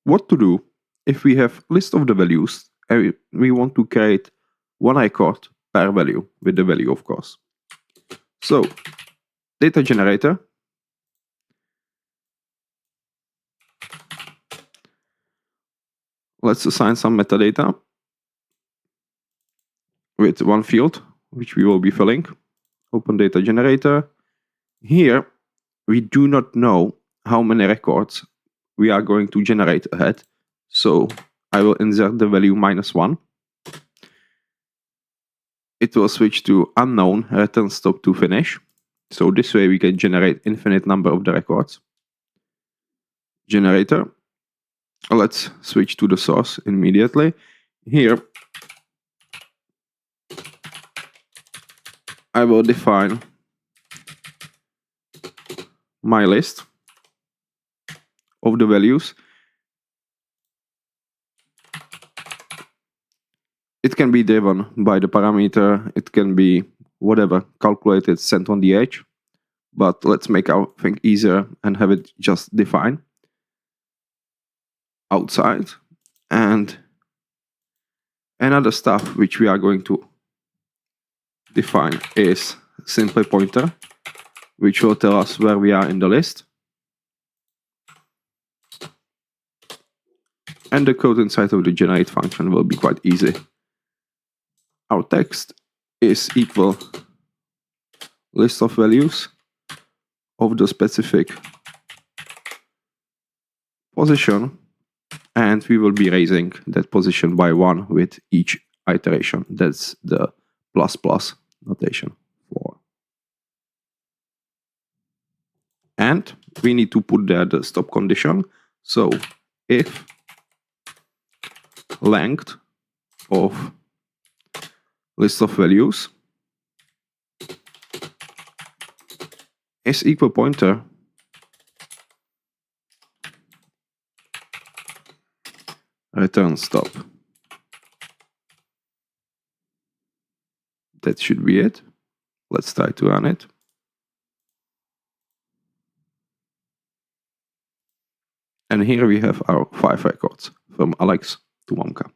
what to do if we have list of the values and we want to create one record per value with the value, of course. So, DataGenerator. Let's assign some metadata with one field, which we will be filling. Open DataGenerator. Here, we do not know how many records we are going to generate ahead. So I will insert the value -1. It will switch to unknown, return stop to finish. So this way we can generate infinite number of the records. Generator. Let's switch to the source immediately. Here, I will define my list of the values. It can be driven by the parameter, it can be whatever, calculated, sent on the edge. But let's make our thing easier and have it just define outside. And another stuff which we are going to define is simply pointer, which will tell us where we are in the list. And the code inside of the generate function will be quite easy. Our text is equal list of values of the specific position, and we will be raising that position by 1 with each iteration. That's the ++ notation for. And we need to put there the stop condition. So if length of list of values is equal pointer return stop. That should be it. Let's try to run it. And here we have our 5 records from Alex to Momka.